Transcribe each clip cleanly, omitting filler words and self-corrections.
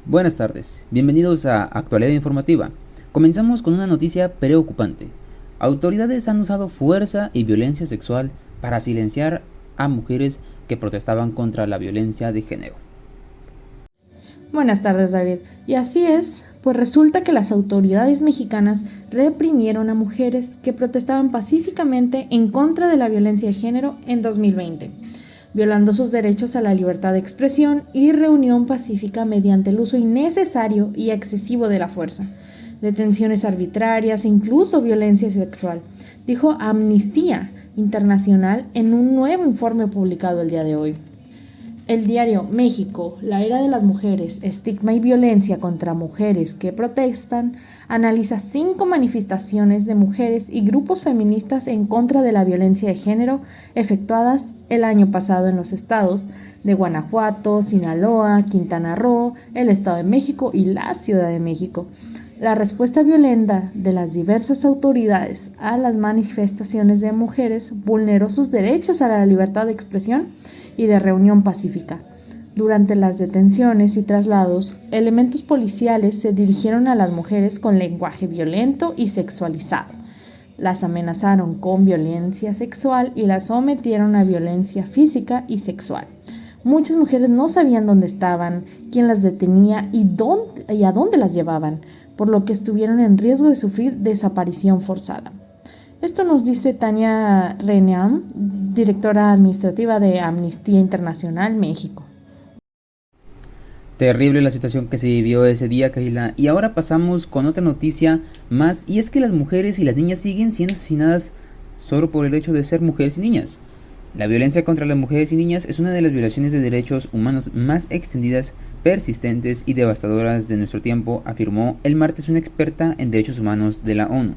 Buenas tardes, bienvenidos a Actualidad Informativa. Comenzamos con una noticia preocupante. Autoridades han usado fuerza y violencia sexual para silenciar a mujeres que protestaban contra la violencia de género. Buenas tardes, David. Y así es, pues resulta que las autoridades mexicanas reprimieron a mujeres que protestaban pacíficamente en contra de la violencia de género en 2020, violando sus derechos a la libertad de expresión y reunión pacífica mediante el uso innecesario y excesivo de la fuerza, detenciones arbitrarias e incluso violencia sexual, dijo Amnistía Internacional en un nuevo informe publicado el día de hoy. El diario México, la era de las mujeres, estigma y violencia contra mujeres que protestan, analiza 5 manifestaciones de mujeres y grupos feministas en contra de la violencia de género efectuadas el año pasado en los estados de Guanajuato, Sinaloa, Quintana Roo, el Estado de México y la Ciudad de México. La respuesta violenta de las diversas autoridades a las manifestaciones de mujeres vulneró sus derechos a la libertad de expresión y de reunión pacífica. Durante las detenciones y traslados, elementos policiales se dirigieron a las mujeres con lenguaje violento y sexualizado. Las amenazaron con violencia sexual y las sometieron a violencia física y sexual. Muchas mujeres no sabían dónde estaban, quién las detenía y a dónde las llevaban, por lo que estuvieron en riesgo de sufrir desaparición forzada. Esto nos dice Tania Reneam, directora administrativa de Amnistía Internacional México. Terrible la situación que se vivió ese día, Kaila. Y ahora pasamos con otra noticia más, y es que las mujeres y las niñas siguen siendo asesinadas solo por el hecho de ser mujeres y niñas. La violencia contra las mujeres y niñas es una de las violaciones de derechos humanos más extendidas, persistentes y devastadoras de nuestro tiempo, afirmó el martes una experta en derechos humanos de la ONU.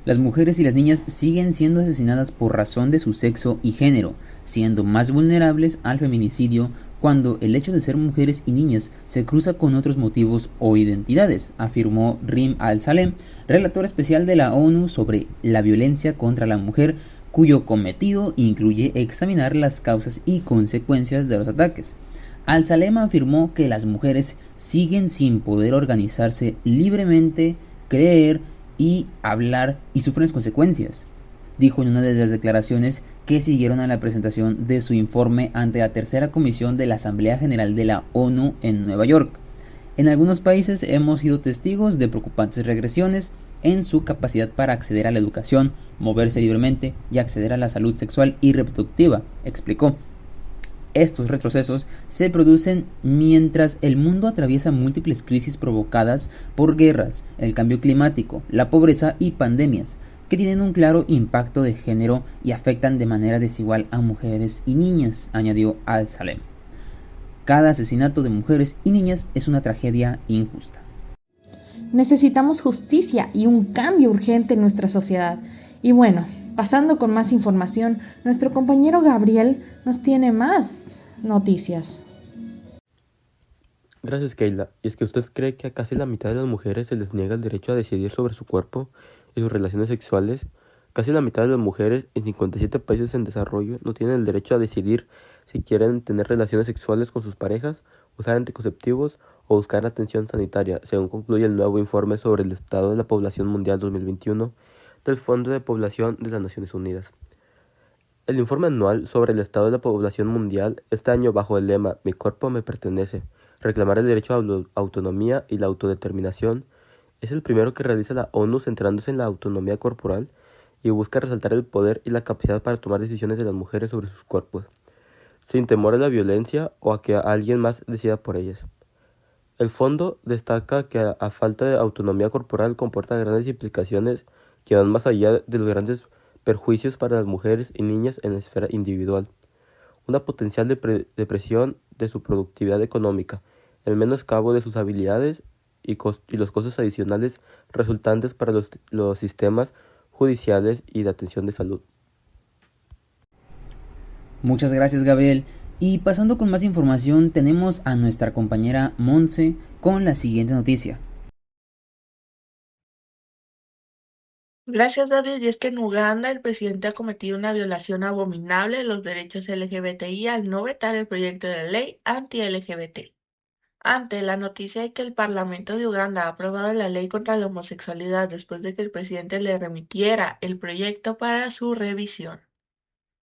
Las mujeres y las niñas siguen siendo asesinadas por razón de su sexo y género, siendo más vulnerables al feminicidio cuando el hecho de ser mujeres y niñas se cruza con otros motivos o identidades, afirmó Rim Al-Salem, relator especial de la ONU sobre la violencia contra la mujer, cuyo cometido incluye examinar las causas y consecuencias de los ataques. Al-Salem afirmó que las mujeres siguen sin poder organizarse libremente, creer y hablar y sufren las consecuencias, dijo en una de las declaraciones que siguieron a la presentación de su informe ante la tercera comisión de la Asamblea General de la ONU en Nueva York. En algunos países hemos sido testigos de preocupantes regresiones en su capacidad para acceder a la educación, moverse libremente y acceder a la salud sexual y reproductiva, explicó. Estos retrocesos se producen mientras el mundo atraviesa múltiples crisis provocadas por guerras, el cambio climático, la pobreza y pandemias, que tienen un claro impacto de género y afectan de manera desigual a mujeres y niñas, añadió Al-Salem. Cada asesinato de mujeres y niñas es una tragedia injusta. Necesitamos justicia y un cambio urgente en nuestra sociedad. Y bueno, pasando con más información, nuestro compañero Gabriel nos tiene más noticias. Gracias, Keila. ¿Y es que usted cree que a casi la mitad de las mujeres se les niega el derecho a decidir sobre su cuerpo y sus relaciones sexuales? Casi la mitad de las mujeres en 57 países en desarrollo no tienen el derecho a decidir si quieren tener relaciones sexuales con sus parejas, usar anticonceptivos o buscar atención sanitaria, según concluye el nuevo informe sobre el estado de la población mundial 2021 del Fondo de Población de las Naciones Unidas. El informe anual sobre el estado de la población mundial, este año bajo el lema Mi cuerpo me pertenece, reclamar el derecho a la autonomía y la autodeterminación, es el primero que realiza la ONU centrándose en la autonomía corporal y busca resaltar el poder y la capacidad para tomar decisiones de las mujeres sobre sus cuerpos, sin temor a la violencia o a que alguien más decida por ellas. El fondo destaca que a falta de autonomía corporal comporta grandes implicaciones que van más allá de los grandes perjuicios para las mujeres y niñas en la esfera individual. Una potencial depresión de su productividad económica, el menoscabo de sus habilidades y los costos adicionales resultantes para los sistemas judiciales y de atención de salud. Muchas gracias, Gabriel. Y pasando con más información, tenemos a nuestra compañera Monse con la siguiente noticia. Gracias, David. Y es que en Uganda el presidente ha cometido una violación abominable de los derechos LGBTI al no vetar el proyecto de ley anti-LGBT. Ante la noticia de que el Parlamento de Uganda ha aprobado la ley contra la homosexualidad después de que el presidente le remitiera el proyecto para su revisión,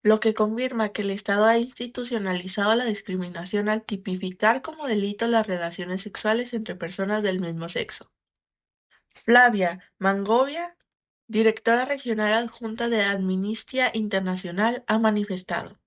lo que confirma que el Estado ha institucionalizado la discriminación al tipificar como delito las relaciones sexuales entre personas del mismo sexo. Flavia Mangovia, directora regional adjunta de Amnistía Internacional, ha manifestado: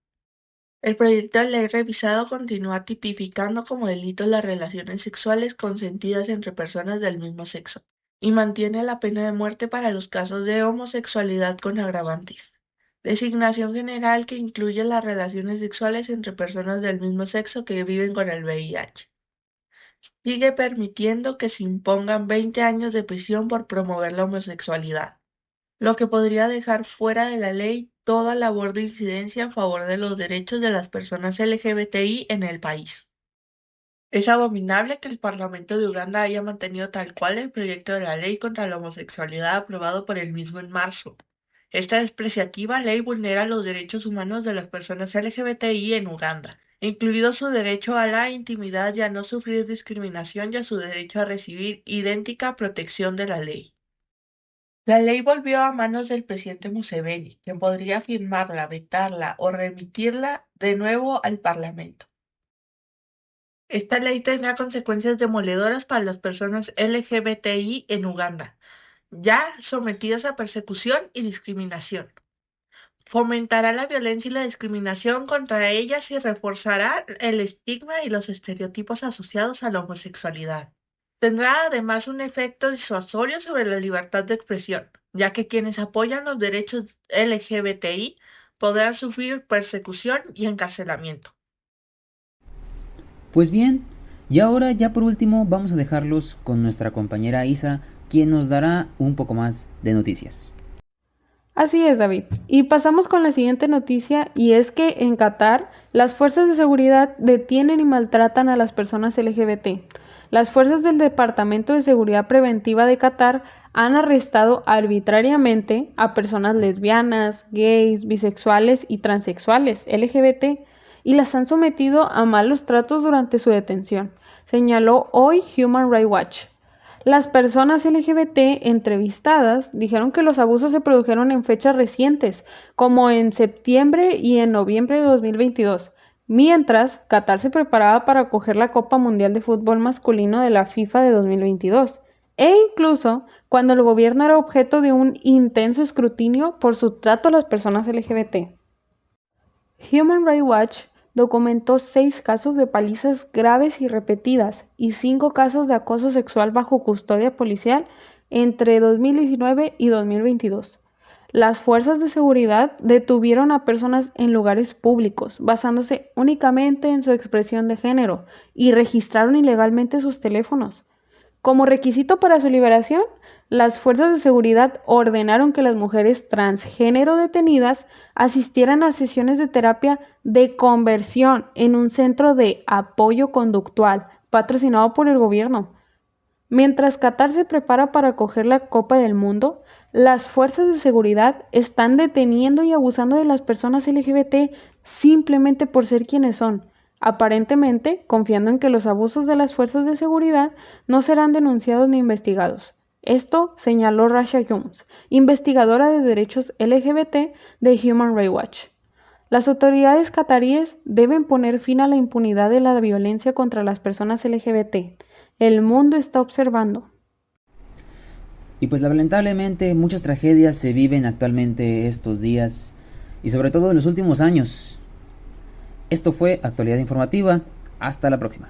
el proyecto de ley revisado continúa tipificando como delito las relaciones sexuales consentidas entre personas del mismo sexo y mantiene la pena de muerte para los casos de homosexualidad con agravantes. Designación general que incluye las relaciones sexuales entre personas del mismo sexo que viven con el VIH. Sigue permitiendo que se impongan 20 años de prisión por promover la homosexualidad, lo que podría dejar fuera de la ley toda labor de incidencia en favor de los derechos de las personas LGBTI en el país. Es abominable que el Parlamento de Uganda haya mantenido tal cual el proyecto de la ley contra la homosexualidad aprobado por el mismo en marzo. Esta despreciativa ley vulnera los derechos humanos de las personas LGBTI en Uganda, incluido su derecho a la intimidad y a no sufrir discriminación y a su derecho a recibir idéntica protección de la ley. La ley volvió a manos del presidente Museveni, quien podría firmarla, vetarla o remitirla de nuevo al Parlamento. Esta ley tendrá consecuencias demoledoras para las personas LGBTI en Uganda, ya sometidas a persecución y discriminación. Fomentará la violencia y la discriminación contra ellas y reforzará el estigma y los estereotipos asociados a la homosexualidad. Tendrá además un efecto disuasorio sobre la libertad de expresión, ya que quienes apoyan los derechos LGBTI podrán sufrir persecución y encarcelamiento. Pues bien, y ahora ya por último vamos a dejarlos con nuestra compañera Isa, quien nos dará un poco más de noticias. Así es, David. Y pasamos con la siguiente noticia, y es que en Qatar las fuerzas de seguridad detienen y maltratan a las personas LGBT. Las fuerzas del Departamento de Seguridad Preventiva de Qatar han arrestado arbitrariamente a personas lesbianas, gays, bisexuales y transexuales LGBT y las han sometido a malos tratos durante su detención, señaló hoy Human Rights Watch. Las personas LGBT entrevistadas dijeron que los abusos se produjeron en fechas recientes, como en septiembre y en noviembre de 2022, mientras Qatar se preparaba para acoger la Copa Mundial de Fútbol Masculino de la FIFA de 2022, e incluso cuando el gobierno era objeto de un intenso escrutinio por su trato a las personas LGBT. Human Rights Watch documentó 6 casos de palizas graves y repetidas y 5 casos de acoso sexual bajo custodia policial entre 2019 y 2022. Las fuerzas de seguridad detuvieron a personas en lugares públicos, basándose únicamente en su expresión de género, y registraron ilegalmente sus teléfonos. Como requisito para su liberación, las fuerzas de seguridad ordenaron que las mujeres transgénero detenidas asistieran a sesiones de terapia de conversión en un centro de apoyo conductual patrocinado por el gobierno. Mientras Qatar se prepara para acoger la Copa del Mundo, las fuerzas de seguridad están deteniendo y abusando de las personas LGBT simplemente por ser quienes son, aparentemente confiando en que los abusos de las fuerzas de seguridad no serán denunciados ni investigados. Esto señaló Rasha Jones, investigadora de derechos LGBT de Human Rights Watch. Las autoridades cataríes deben poner fin a la impunidad de la violencia contra las personas LGBT. El mundo está observando. Y pues lamentablemente muchas tragedias se viven actualmente estos días y sobre todo en los últimos años. Esto fue Actualidad Informativa. Hasta la próxima.